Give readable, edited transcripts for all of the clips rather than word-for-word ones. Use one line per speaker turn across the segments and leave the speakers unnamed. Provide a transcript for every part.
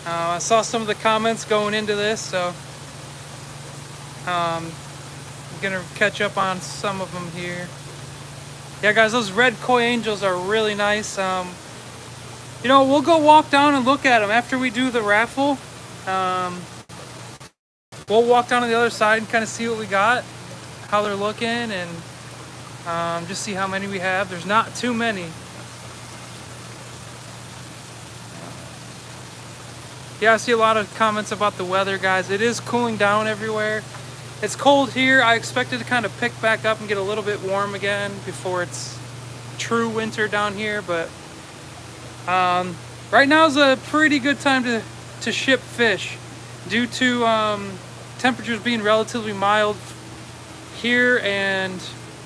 I saw some of the comments going into this, so I'm gonna catch up on some of them here. Yeah, guys, those red koi angels are really nice. You know, we'll go walk down and look at them after we do the raffle. We'll walk down to the other side and kind of see what we got, how they're looking, and just see how many we have. There's not too many. Yeah, I see a lot of comments about the weather, guys. It is cooling down everywhere. It's cold here. I expect it to kind of pick back up and get a little bit warm again before it's true winter down here. But right now is a pretty good time to ship fish due to temperatures being relatively mild here and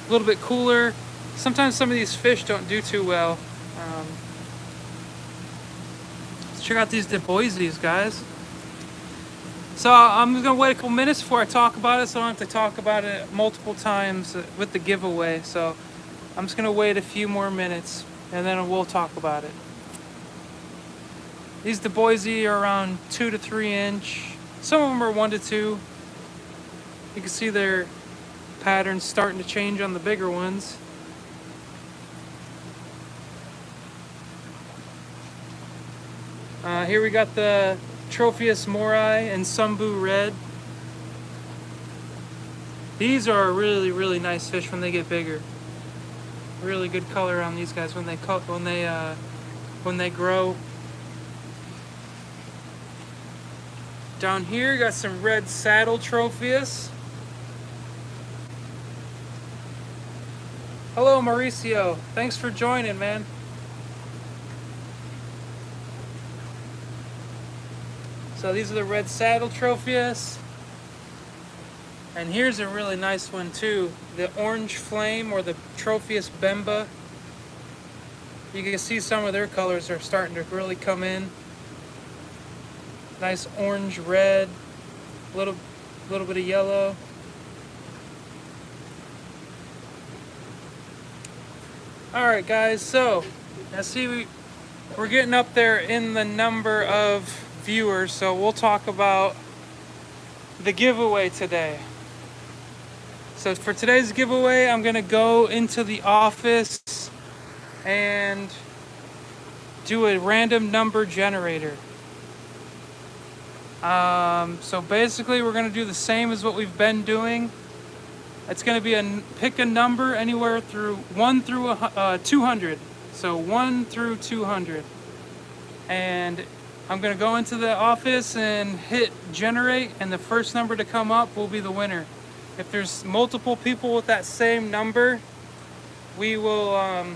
a little bit cooler. Sometimes some of these fish don't do too well. Let's check out these DeBoises, guys. So I'm gonna wait a couple minutes before I talk about it, so I don't have to talk about it multiple times with the giveaway. So I'm just gonna wait a few more minutes and then we'll talk about it. These DeBoise are around 2 to 3 inch. Some of them are 1 to 2. You can see their patterns starting to change on the bigger ones. Here we got the Tropheus morai and Sumbu red. These are really, really nice fish when they get bigger. Really good color on these guys when they grow. Down here, got some red saddle Tropheus. Hello, Mauricio. Thanks for joining, man. So these are the red saddle Tropheus. And here's a really nice one too. The orange flame, or the Tropheus bemba. You can see some of their colors are starting to really come in. Nice orange, red, little bit of yellow. All right, guys. So I see we're getting up there in the number of viewers, so we'll talk about the giveaway today. So for today's giveaway, I'm gonna go into the office and do a random number generator. So basically we're gonna do the same as what we've been doing. It's gonna be pick a number anywhere through 1 through 200. So 1 through 200. And I'm gonna go into the office and hit generate, and the first number to come up will be the winner. If there's multiple people with that same number, we will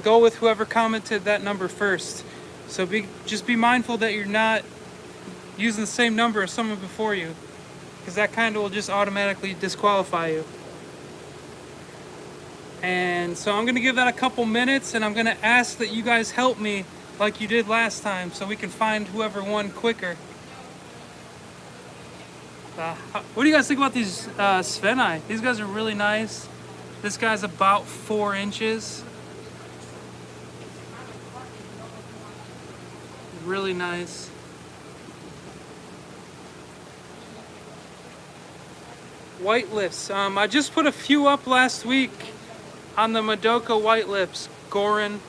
go with whoever commented that number first. So just be mindful that you're not using the same number as someone before you, because that kind of will just automatically disqualify you. And so I'm gonna give that a couple minutes, and I'm gonna ask that you guys help me like you did last time, so we can find whoever won quicker. What do you guys think about these Svenai? These guys are really nice. This guy's about 4 inches. Really nice. White lips. I just put a few up last week on the Madoka white lips, Gorin.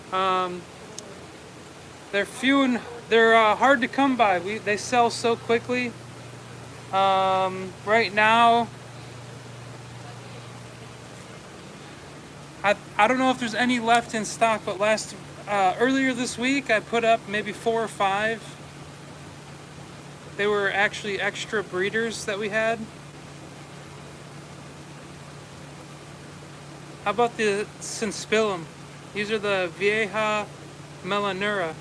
They're few and they're hard to come by. They sell so quickly. Right now, I don't know if there's any left in stock, but earlier this week I put up maybe 4 or 5. They were actually extra breeders that we had. How about the Synspilum? These are the Vieja Melanura.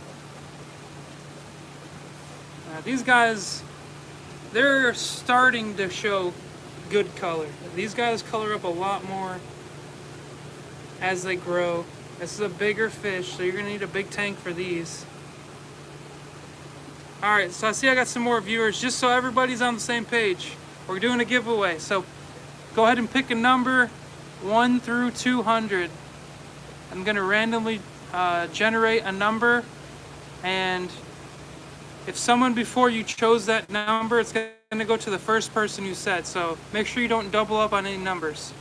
These guys, they're starting to show good color. These guys color up a lot more as they grow. This is a bigger fish, so you're gonna need a big tank for these. All right, so I see I got some more viewers. Just so everybody's on the same page, we're doing a giveaway. So go ahead and pick a number 1 through 200. I'm gonna randomly generate a number, and if someone before you chose that number, it's going to go to the first person who said. So make sure you don't double up on any numbers.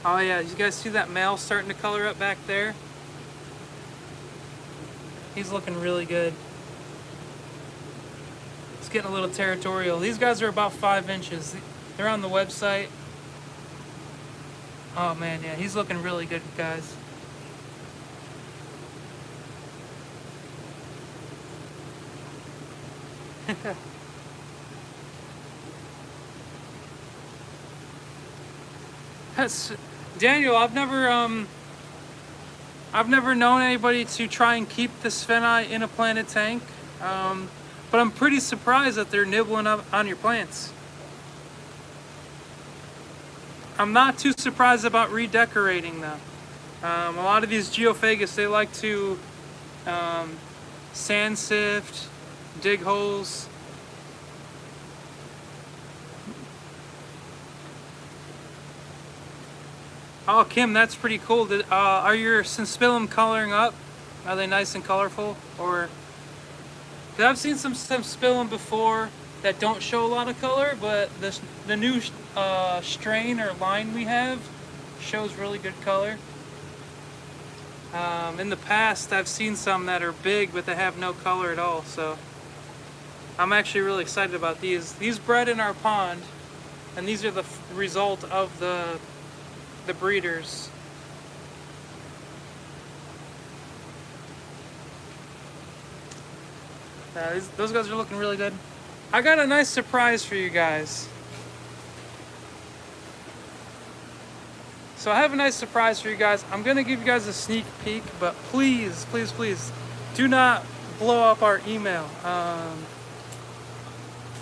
Oh yeah, you guys see that male starting to color up back there? He's looking really good. It's getting a little territorial. These guys are about 5 inches. They're on the website. Oh man, yeah, he's looking really good, guys. That's, Daniel, I've never known anybody to try and keep the Spheni in a planted tank, but I'm pretty surprised that they're nibbling up on your plants. I'm not too surprised about redecorating though. A lot of these geophagus, they like to sand sift, dig holes. Oh, Kim, that's pretty cool. Are your Synspilum coloring up? Are they nice and colorful? Or, cause I've seen some Synspilum before that don't show a lot of color, but the new strain or line we have shows really good color. In the past, I've seen some that are big, but they have no color at all. So I'm actually really excited about these. These bred in our pond, and these are the result of the breeders. Those guys are looking really good. I got a nice surprise for you guys. So I have a nice surprise for you guys. I'm gonna give you guys a sneak peek, but please, please, please, do not blow up our email.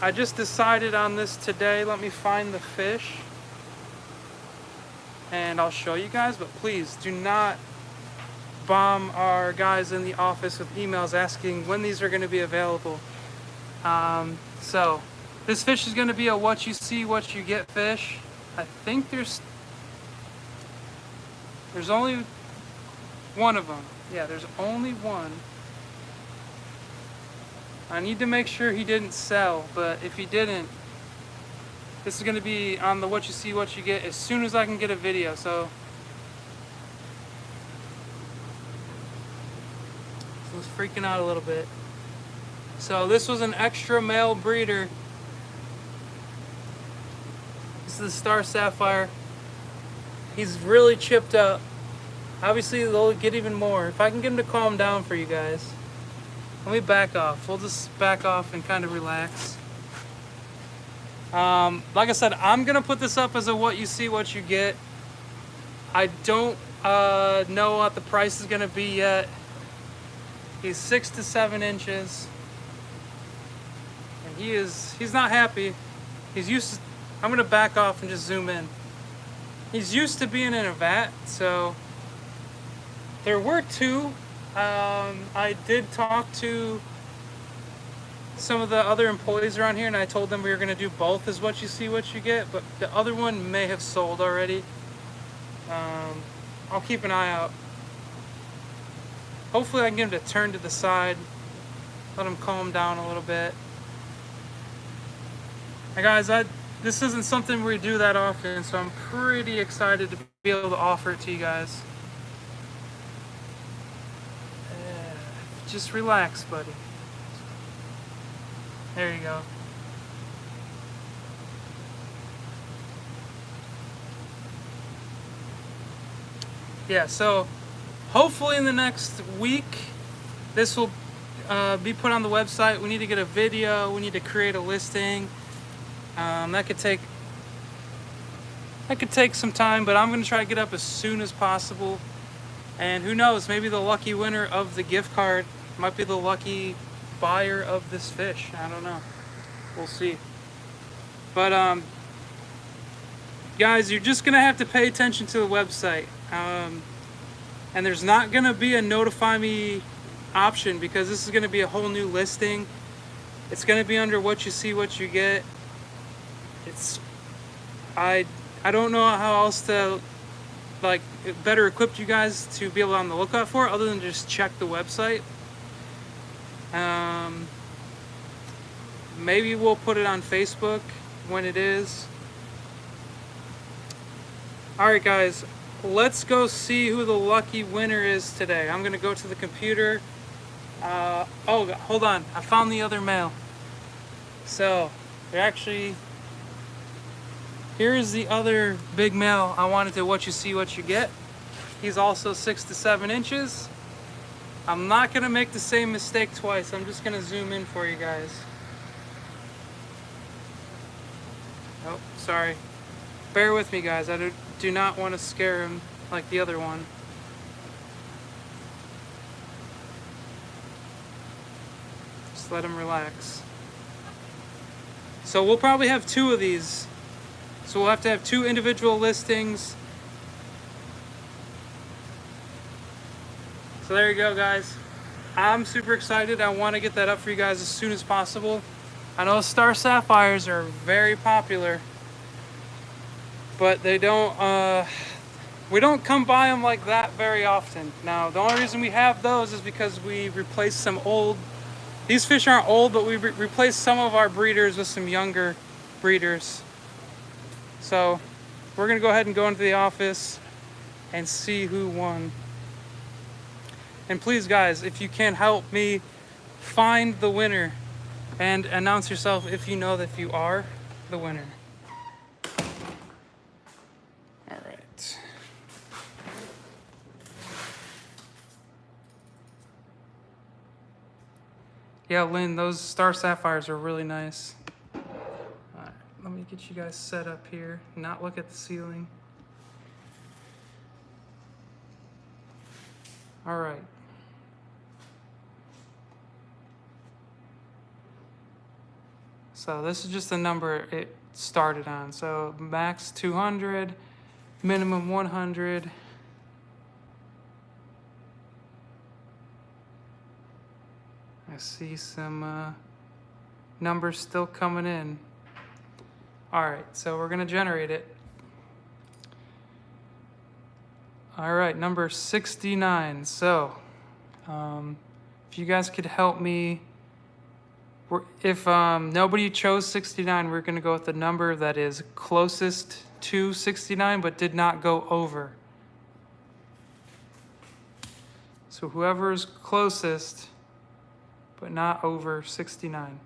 I just decided on this today. Let me find the fish and I'll show you guys, but please do not bomb our guys in the office with emails asking when these are going to be available. So this fish is going to be a what you see, what you get fish. I think there's only one of them. Yeah, there's only one. I need to make sure he didn't sell, but if he didn't, this is going to be on the what you see, what you get as soon as I can get a video. So I was freaking out a little bit. So this was an extra male breeder. This is the star sapphire. He's really chipped up. Obviously they'll get even more. If I can get him to calm down for you guys. Let me back off. We'll just back off and kind of relax. Like I said, I'm gonna put this up as a what you see, what you get. I don't know what the price is gonna be yet. He's 6 to 7 inches, and he's not happy. He's used to, I'm gonna back off and just zoom in. He's used to being in a vat, so there were two. I did talk to some of the other employees around here, and I told them we were going to do both as what you see, what you get, but the other one may have sold already. I'll keep an eye out. Hopefully I can get him to turn to the side, let him calm down a little bit. Hey guys, this isn't something we do that often, so I'm pretty excited to be able to offer it to you guys. Just relax, buddy. There you go. Yeah, so hopefully in the next week this will be put on the website. We need to get a video, we need to create a listing. That could take some time, but I'm going to try to get up as soon as possible. And who knows, maybe the lucky winner of the gift card might be the lucky buyer of this fish. I don't know. We'll see. But guys, you're just gonna have to pay attention to the website. And there's not gonna be a notify me option because this is gonna be a whole new listing. It's gonna be under what you see, what you get. I don't know how else to like better equipped you guys to be able to on the lookout for, other than just check the website. Maybe we'll put it on Facebook when it is. Alright guys, let's go see who the lucky winner is today. I'm gonna go to the computer. Oh, hold on, I found the other mail. So, here's the other big male I wanted to what you see, what you get. He's also 6 to 7 inches. I'm not gonna make the same mistake twice. I'm just gonna zoom in for you guys. Oh, sorry. Bear with me, guys. I do not want to scare him like the other one. Just let him relax. So we'll probably have 2 of these. So we'll have to have 2 individual listings. So there you go, guys. I'm super excited. I want to get that up for you guys as soon as possible. I know star sapphires are very popular, but they don't, we don't come by them like that very often. Now, the only reason we have those is because we replaced some old, these fish aren't old, but we replaced some of our breeders with some younger breeders. So we're gonna go ahead and go into the office and see who won. And please guys, if you can help me find the winner and announce yourself if you know that you are the winner. All right. Yeah, Lynn, those star sapphires are really nice. All right, let me get you guys set up here, not look at the ceiling. All right. So this is just the number it started on. So max 200, minimum 100. I see some numbers still coming in. All right, so we're gonna generate it. All right, number 69. So if you guys could help me, if nobody chose 69, we're gonna go with the number that is closest to 69 but did not go over. So whoever is closest but not over 69.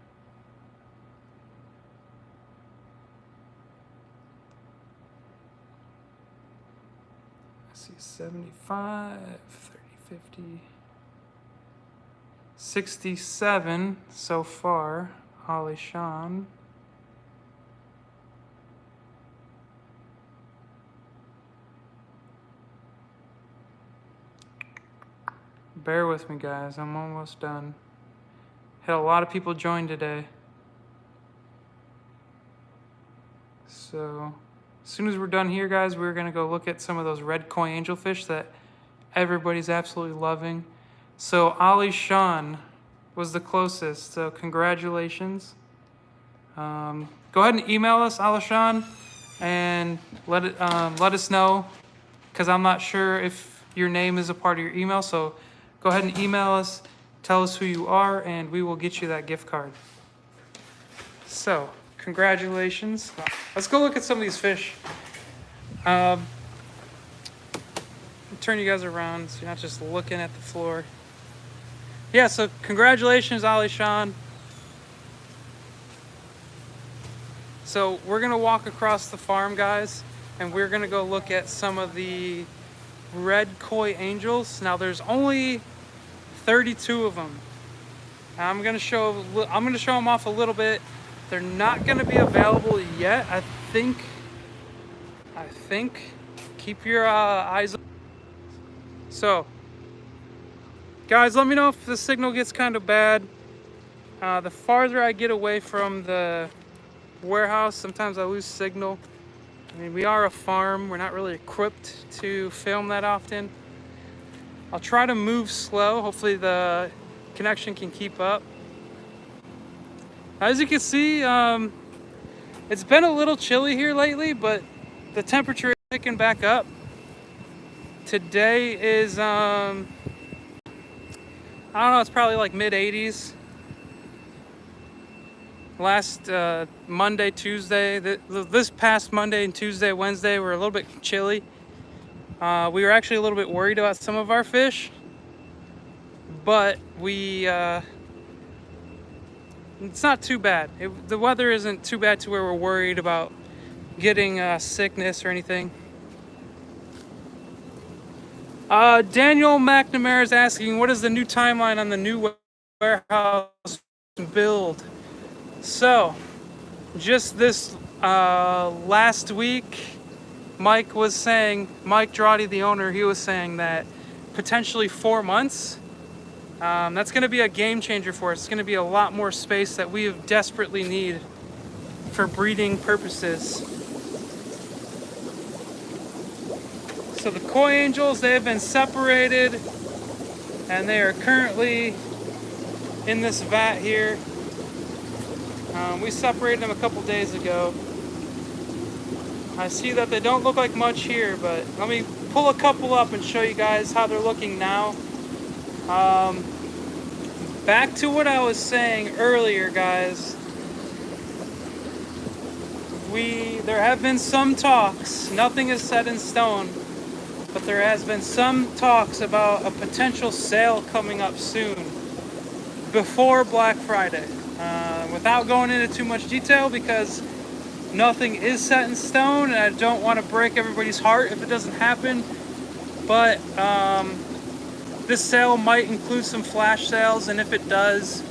I see 75, 30, 50. 67 so far, Holly Sean. Bear with me, guys. I'm almost done. Had a lot of people join today. So, as soon as we're done here, guys, we're going to go look at some of those red koi angelfish that everybody's absolutely loving. So, Ali Sean was the closest. So, congratulations. Go ahead and email us, Ali Sean, and let us know, because I'm not sure if your name is a part of your email. So, go ahead and email us, tell us who you are, and we will get you that gift card. So, congratulations. Let's go look at some of these fish. Turn you guys around so you're not just looking at the floor. Yeah, so congratulations, Ali Sean. So we're gonna walk across the farm, guys, and we're gonna go look at some of the red koi angels. Now there's only 32 of them. I'm gonna show them off a little bit. They're not gonna be available yet. I think. Keep your eyes open. So, guys, let me know if the signal gets kind of bad. The farther I get away from the warehouse, sometimes I lose signal. I mean, we are a farm. We're not really equipped to film that often. I'll try to move slow. Hopefully the connection can keep up. As you can see, it's been a little chilly here lately, but the temperature is picking back up. Today is I don't know, it's probably like mid 80s. Last Monday, Tuesday, this past Monday and Tuesday, Wednesday were a little bit chilly. We were actually a little bit worried about some of our fish, but it's not too bad. The weather isn't too bad to where we're worried about getting sickness or anything. Daniel McNamara is asking, what is the new timeline on the new warehouse build? So, just this last week, Mike Drawdy, the owner, he was saying that potentially 4 months. That's going to be a game changer for us. It's going to be a lot more space that we desperately need for breeding purposes. So the koi angels, they have been separated, and they are currently in this vat here. We separated them a couple days ago. I see that they don't look like much here, but let me pull a couple up and show you guys how they're looking now. Back to what I was saying earlier, guys. There have been some talks, nothing is set in stone, but there has been some talks about a potential sale coming up soon, before Black Friday. Without going into too much detail, because nothing is set in stone, and I don't want to break everybody's heart if it doesn't happen. But this sale might include some flash sales, and if it does,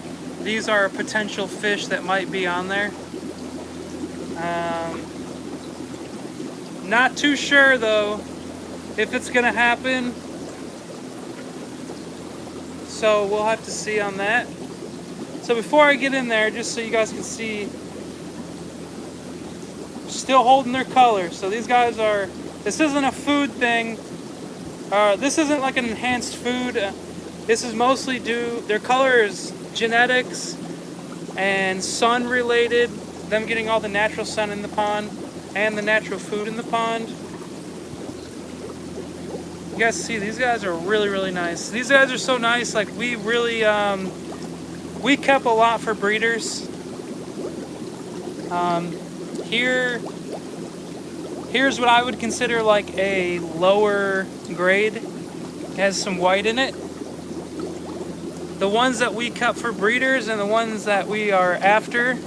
these are a potential fish that might be on there. Not too sure though if it's gonna happen, so we'll have to see on that. So before I get in there, just so you guys can see, still holding their color. So these guys this isn't a food thing. This isn't like an enhanced food. This is mostly their color is genetics and sun related, them getting all the natural sun in the pond and the natural food in the pond. You guys see, these guys are really, really nice. These guys are so nice, like we really, we kept a lot for breeders. Here's what I would consider like a lower grade. It has some white in it. The ones that we kept for breeders and the ones that we are after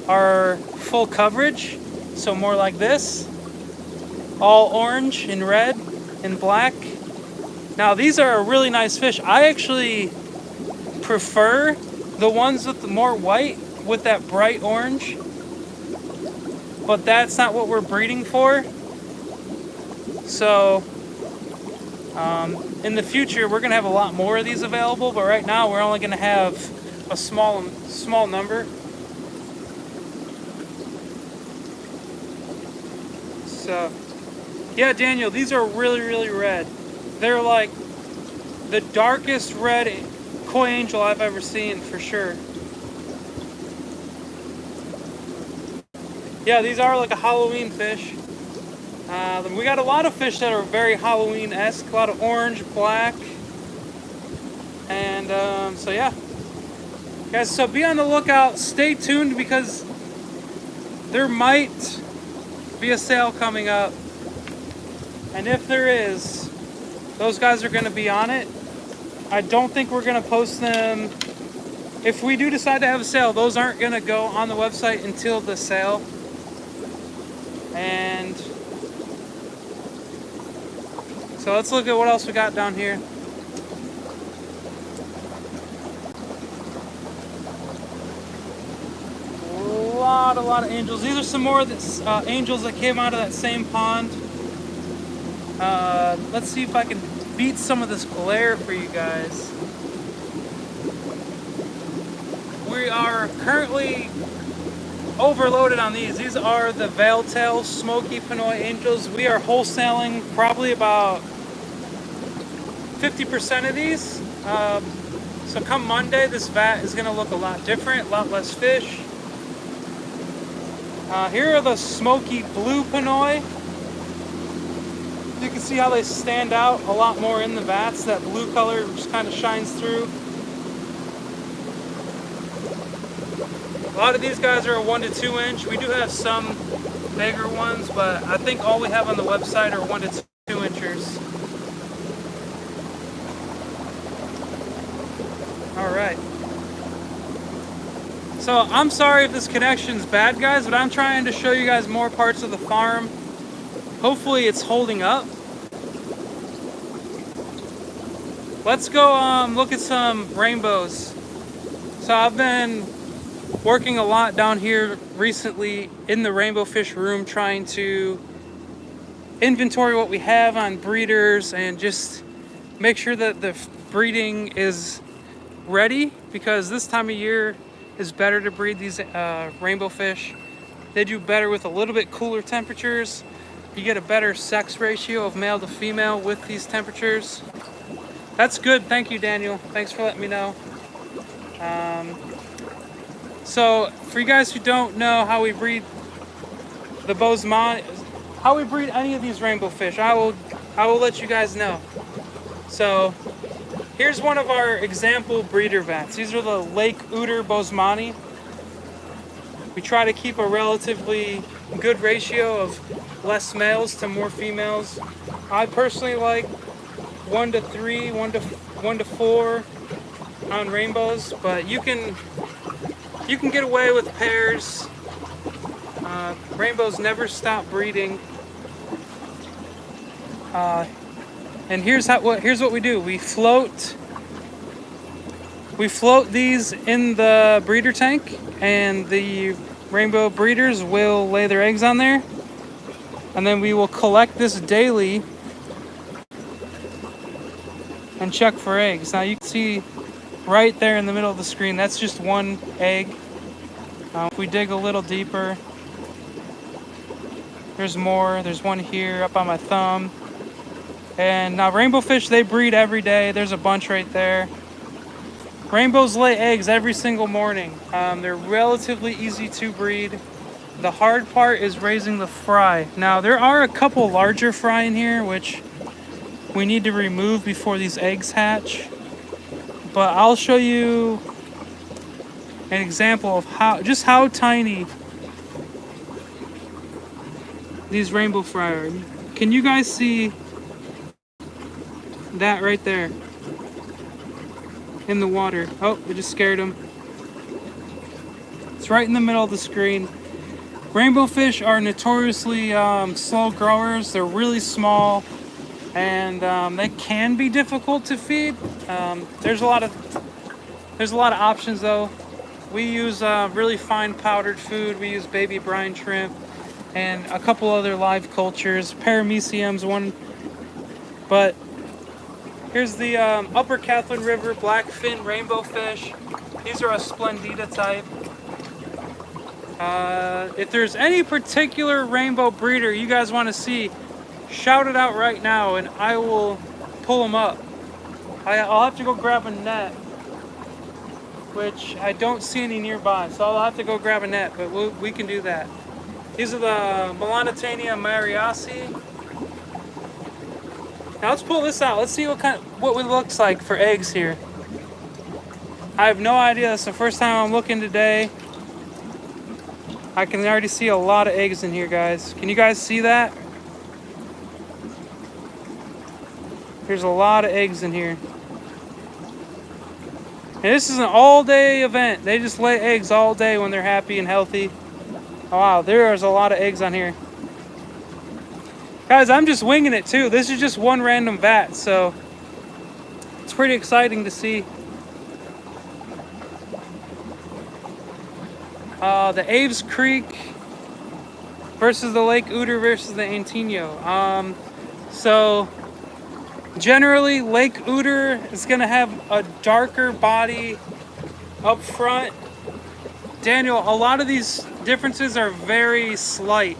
are full coverage, so more like this, all orange and red and black. Now these are a really nice fish. I actually prefer the ones with the more white with that bright orange, but that's not what we're breeding for. So in the future we're gonna have a lot more of these available, but right now we're only gonna have a small number. So yeah, Daniel, these are really, really red. They're like the darkest red koi angel I've ever seen, for sure. Yeah, these are like a Halloween fish. We got a lot of fish that are very Halloween-esque, a lot of orange, black, and so yeah. Guys, so be on the lookout, stay tuned, because there might be a sale coming up, and if there is, those guys are going to be on it. I don't think we're going to post them. If we do decide to have a sale, those aren't going to go on the website until the sale. And so let's look at what else we got down here. A lot of angels. These are some more of the angels that came out of that same pond. Let's see if I can beat some of this glare for you guys. We are currently overloaded on these. These are the veil-tail smoky Pinoy angels. We are wholesaling probably about 50% of these. So come Monday, this vat is going to look a lot different, a lot less fish. Here are the smoky blue Pinoy. You can see how they stand out a lot more in the vats. That blue color just kind of shines through. A lot of these guys are a 1 to 2 inch. We do have some bigger ones, but I think all we have on the website are 1 to 2 inchers. All right. So I'm sorry if this connection's bad, guys, but I'm trying to show you guys more parts of the farm. Hopefully it's holding up. Let's go look at some rainbows. So I've been working a lot down here recently in the rainbow fish room, trying to inventory what we have on breeders and just make sure that the breeding is ready, because this time of year is better to breed these rainbow fish. They do better with a little bit cooler temperatures. You get a better sex ratio of male to female with these temperatures. That's good. Thank you, Daniel. Thanks for letting me know. So for you guys who don't know how we breed the Bosemani, how we breed any of these rainbow fish, I will let you guys know. So here's one of our example breeder vats. These are the Lake Uter Bosemani. We try to keep a relatively good ratio of less males to more females. I personally like 1 to 3, 1 to 4 on rainbows, but you can get away with pairs. Rainbows never stop breeding. And here's what we do. We float these in the breeder tank, and the rainbow breeders will lay their eggs on there, and then we will collect this daily and check for eggs. Now you can see right there in the middle of the screen, that's just one egg. If we dig a little deeper, there's more. There's one here up on my thumb. And now rainbow fish, they breed every day. There's a bunch right there. Rainbows lay eggs every single morning. They're relatively easy to breed. The hard part is raising the fry. Now there are a couple larger fry in here which we need to remove before these eggs hatch. But I'll show you an example of how tiny these rainbow fry are. Can you guys see that right there in the water? Oh, we just scared them. It's right in the middle of the screen. Rainbow fish are notoriously slow growers. They're really small, and they can be difficult to feed. There's a lot of options though. We use really fine powdered food. We use baby brine shrimp and a couple other live cultures, parameciums, one. But here's the Upper Catherine River blackfin rainbow fish. These are a Splendida type. If there's any particular rainbow breeder you guys want to see, shout it out right now and I will pull them up. I'll have to go grab a net, which I don't see any nearby, so I'll have to go grab a net, but we can do that. These are the Melanitania mariasi. Now let's pull this out. Let's see what it looks like for eggs here. I have no idea. It's the first time I'm looking today. I can already see a lot of eggs in here, guys. Can you guys see that? There's a lot of eggs in here. And this is an all-day event. They just lay eggs all day when they're happy and healthy. Oh, wow, there's a lot of eggs on here. Guys, I'm just winging it too. This is just one random vat, so it's pretty exciting to see. The Aves Creek versus the Lake Uter versus the Antino. So generally, Lake Uter is going to have a darker body up front. Daniel, a lot of these differences are very slight.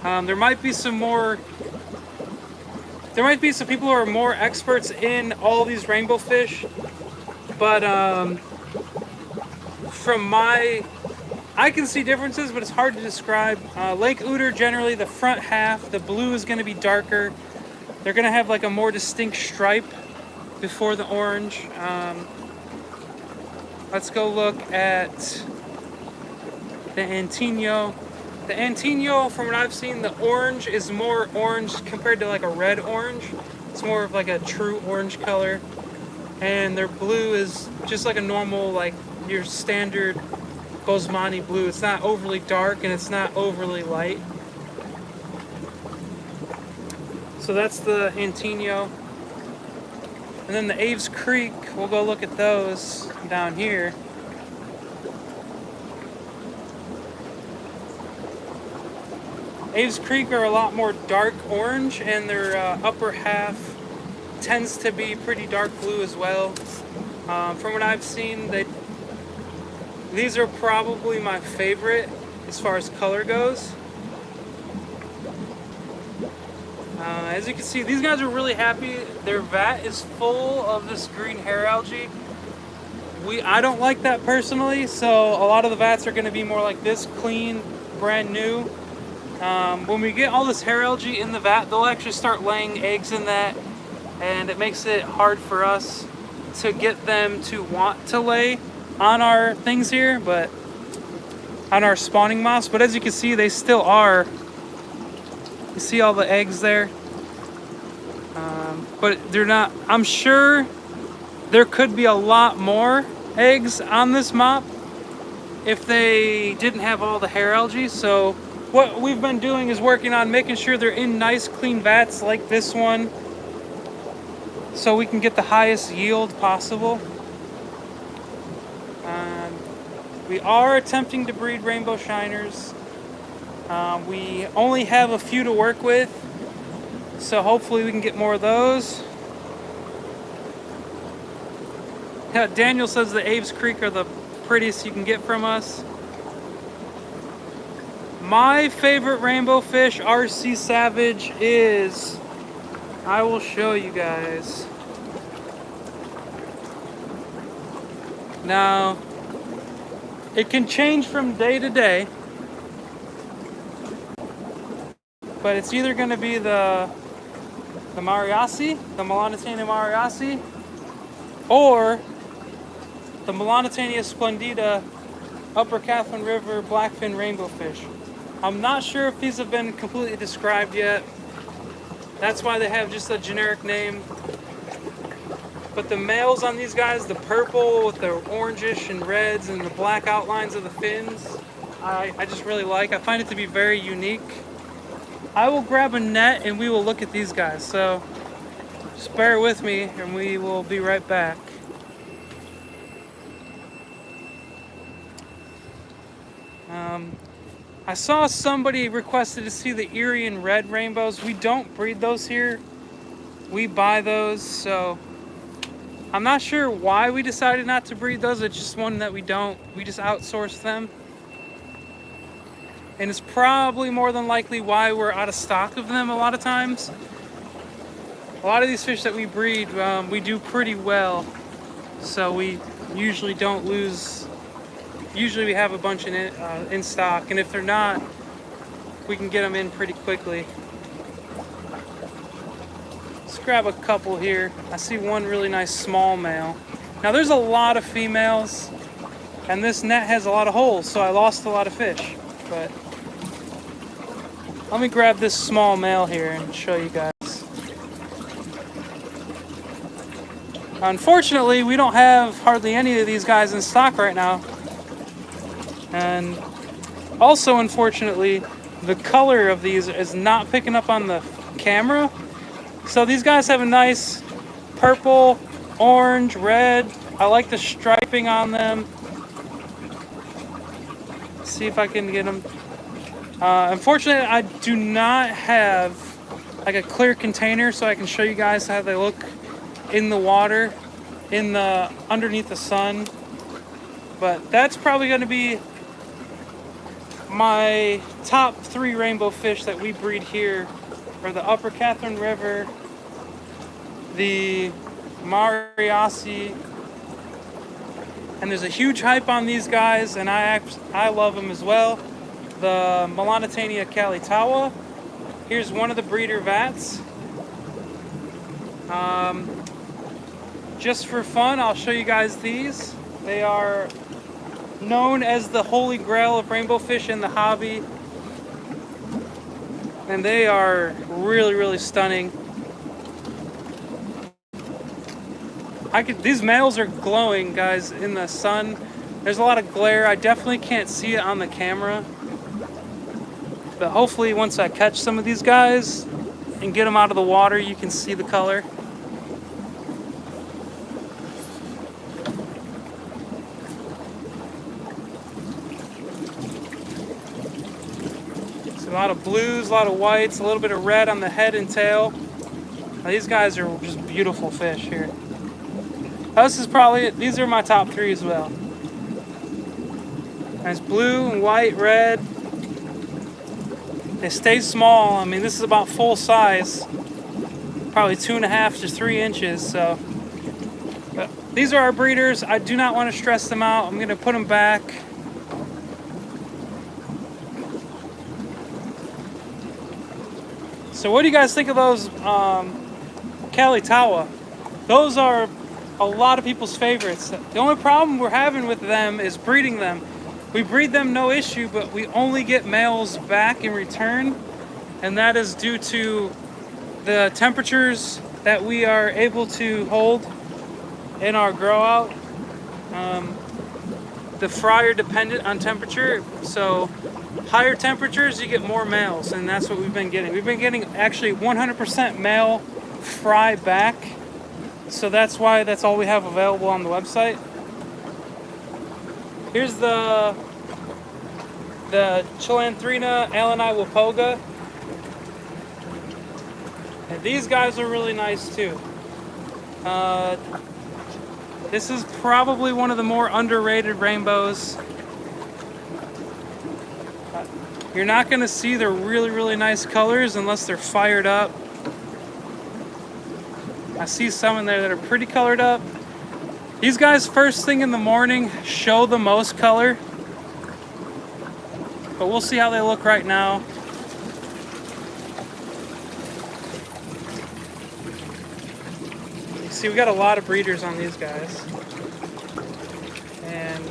There might be some people who are more experts in all these rainbow fish, but I can see differences, but it's hard to describe. Lake Uter, generally the front half, the blue is going to be darker. They're gonna have like a more distinct stripe before the orange. Let's go look at the Antino. The Antino, from what I've seen, the orange is more orange compared to like a red orange. It's more of like a true orange color. And their blue is just like a normal, like your standard Bosmani blue. It's not overly dark and it's not overly light. So that's the Antino. And then the Aves Creek, we'll go look at those down here. Aves Creek are a lot more dark orange, and their upper half tends to be pretty dark blue as well. From what I've seen, these are probably my favorite as far as color goes. As you can see, these guys are really happy. Their vat is full of this green hair algae. I don't like that personally, so a lot of the vats are going to be more like this, clean, brand new. When we get all this hair algae in the vat, they'll actually start laying eggs in that, and it makes it hard for us to get them to want to lay on our things here, but on our spawning moths. But as you can see, they still are. You see all the eggs there? But they're not. I'm sure there could be a lot more eggs on this mop if they didn't have all the hair algae. So what we've been doing is working on making sure they're in nice clean vats like this one, so we can get the highest yield possible. We are attempting to breed rainbow shiners. We only have a few to work with, so hopefully we can get more of those. Yeah, Daniel says the Aves Creek are the prettiest you can get from us. My favorite rainbow fish, RC Savage, is, I will show you guys. Now, it can change from day to day, but it's either going to be the Mariasi, the Melanitania Mariasi, or the Melanitania Splendida Upper Catherine River blackfin rainbow fish. I'm not sure if these have been completely described yet. That's why they have just a generic name. But the males on these guys, the purple with the orangish and reds and the black outlines of the fins, I just really like. I find it to be very unique. I will grab a net and we will look at these guys. So just bear with me and we will be right back. I saw somebody requested to see the Erie and red rainbows. We don't breed those here. We buy those, so I'm not sure why we decided not to breed those. It's just one that we just outsource them. And it's probably more than likely why we're out of stock of them a lot of times. A lot of these fish that we breed, we do pretty well. So we usually don't lose. Usually we have a bunch in stock, and if they're not, we can get them in pretty quickly. Let's grab a couple here. I see one really nice small male. Now there's a lot of females, and this net has a lot of holes, so I lost a lot of fish. But let me grab this small male here and show you guys. Unfortunately, we don't have hardly any of these guys in stock right now. And also, unfortunately, the color of these is not picking up on the camera. So these guys have a nice purple, orange, red. I like the striping on them. Let's see if I can get them. Unfortunately, I do not have like a clear container so I can show you guys how they look in the water, underneath the sun. But that's probably going to be my top 3 rainbow fish that we breed here are the Upper Catherine River, the Mariasi, and there's a huge hype on these guys, and I love them as well. The Melanitania Kalitawa. Here's one of the breeder vats. Just for fun, I'll show you guys these. They are known as the holy grail of rainbow fish in the hobby. And they are really, really stunning. These males are glowing, guys, in the sun. There's a lot of glare. I definitely can't see it on the camera. But hopefully once I catch some of these guys and get them out of the water, you can see the color. So a lot of blues, a lot of whites, a little bit of red on the head and tail. Now, these guys are just beautiful fish here. These are my top 3 as well. Nice blue and white, red. They stay small. I mean, this is about full size. Probably 2.5 to 3 inches. So, but these are our breeders. I do not want to stress them out. I'm going to put them back. So what do you guys think of those Kalitawa? Those are a lot of people's favorites. The only problem we're having with them is breeding them. We breed them no issue, but we only get males back in return, and that is due to the temperatures that we are able to hold in our grow out. The fry are dependent on temperature, so higher temperatures you get more males, and that's what we've been getting. We've been getting actually 100% male fry back. So that's why that's all we have available on the website. Here's the Chilanthrina alani wapoga. And these guys are really nice too. This is probably one of the more underrated rainbows. You're not going to see the really, really nice colors unless they're fired up. I see some in there that are pretty colored up. These guys first thing in the morning show the most color, but we'll see how they look right now. You see, we got a lot of breeders on these guys. And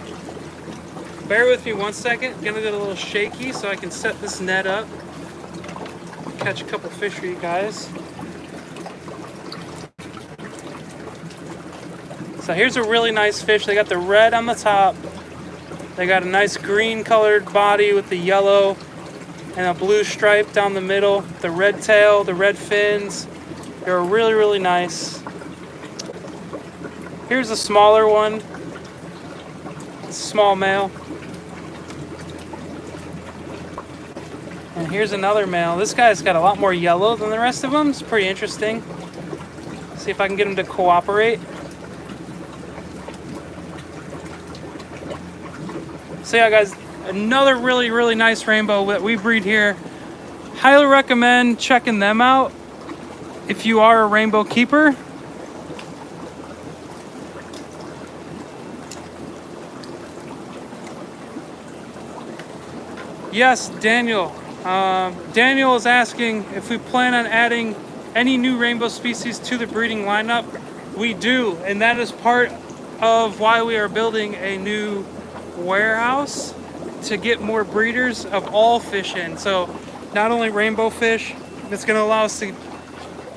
bear with me 1 second. Gonna get a little shaky so I can set this net up. Catch a couple fish for you guys. So here's a really nice fish. They got the red on the top. They got a nice green colored body with the yellow and a blue stripe down the middle. The red tail, the red fins. They're really, really nice. Here's a smaller one. Small male. And here's another male. This guy's got a lot more yellow than the rest of them. It's pretty interesting. See if I can get him to cooperate. So yeah, guys, another really, really nice rainbow that we breed here. Highly recommend checking them out if you are a rainbow keeper. Yes, Daniel. Daniel is asking if we plan on adding any new rainbow species to the breeding lineup. We do, and that is part of why we are building a new warehouse to get more breeders of all fish in. So not only rainbow fish, it's going to allow us to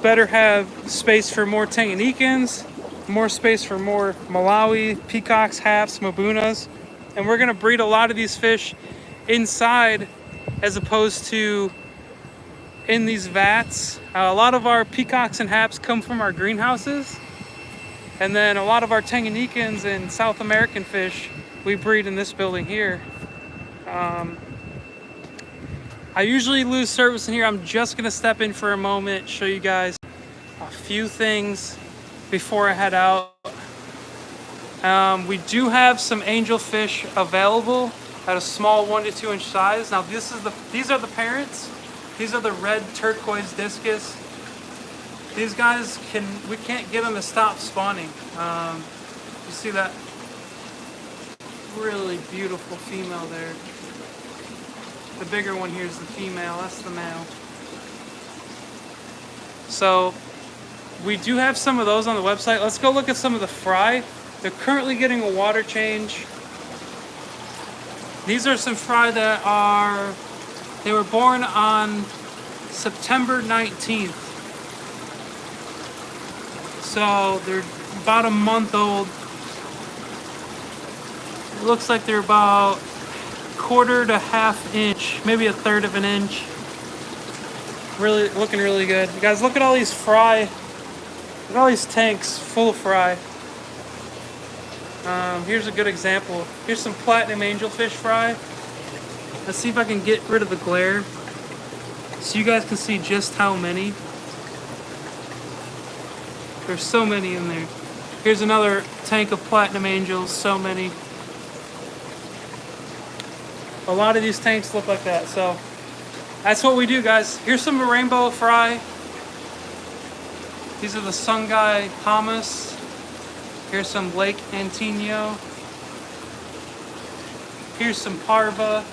better have space for more Tanganyikans, more space for more Malawi, peacocks, haps, mabunas, and we're going to breed a lot of these fish inside as opposed to in these vats. A lot of our peacocks and haps come from our greenhouses, and then a lot of our Tanganyikans and South American fish we breed in this building here. I usually lose service in here. I'm just gonna step in for a moment, show you guys a few things before I head out. We do have some angelfish available at a small 1 to 2 inch size. Now these are the parents. These are the red turquoise discus. These guys we can't get them to stop spawning. You see that really beautiful female there. The bigger one here is the female, that's the male. So We do have some of those on the website. Let's go look at some of the fry. They're currently getting a water change. These are some fry that they were born on September 19th. So they're about a month old. It looks like they're about quarter to half inch, maybe a third of an inch. Really looking really good. You guys, look at all these fry. Look at all these tanks full of fry. Here's a good example. Here's some platinum angelfish fry. Let's see if I can get rid of the glare so you guys can see just how many. There's so many in there. Here's another tank of platinum angels, so many. A lot of these tanks look like that, so that's what we do, guys. Here's some rainbow fry. These are the Sungai Hamas. Here's some Lake Antino. Here's some Parva.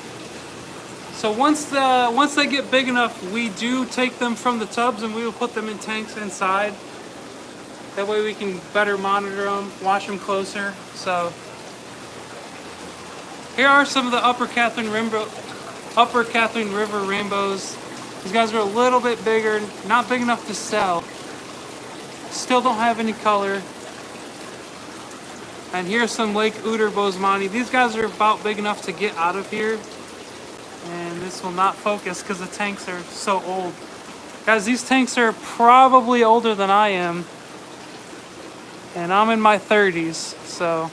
So once they get big enough, we do take them from the tubs and we will put them in tanks inside. That way we can better monitor them, watch them closer. So here are some of the Upper Catherine River rainbows. These guys are a little bit bigger, not big enough to sell. Still don't have any color. And here's some Lake Uter Bosemani. These guys are about big enough to get out of here. And this will not focus because the tanks are so old. Guys, these tanks are probably older than I am. And I'm in my 30s, so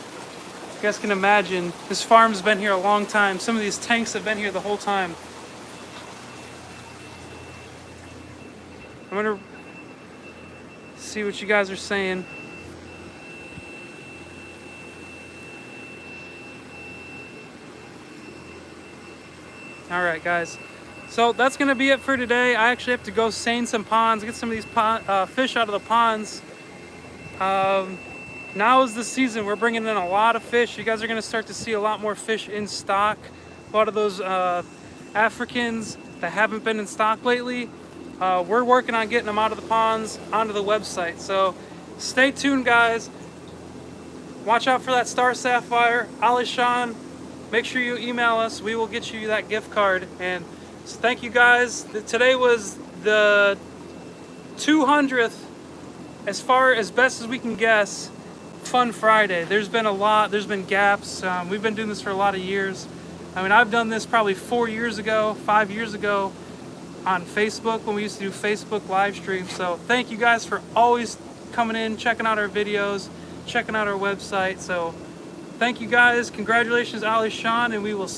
you guys can imagine, this farm's been here a long time. Some of these tanks have been here the whole time. I'm gonna see what you guys are saying. All right, guys. So that's gonna be it for today. I actually have to go seine some ponds, get some of these fish out of the ponds. Now is the season. We're bringing in a lot of fish. You guys are gonna start to see a lot more fish in stock. A lot of those Africans that haven't been in stock lately, we're working on getting them out of the ponds onto the website. So stay tuned, guys. Watch out for that star sapphire. Ali Sean, make sure you email us. We will get you that gift card. And so thank you, guys. Today was the 200th, as best as we can guess, Fun Friday. There's been a lot. There's been gaps. We've been doing this for a lot of years. I mean, I've done this probably 4 years ago, 5 years ago on Facebook when we used to do Facebook live streams. So thank you guys for always coming in, checking out our videos, checking out our website. So thank you guys. Congratulations, Ali Sean, and we will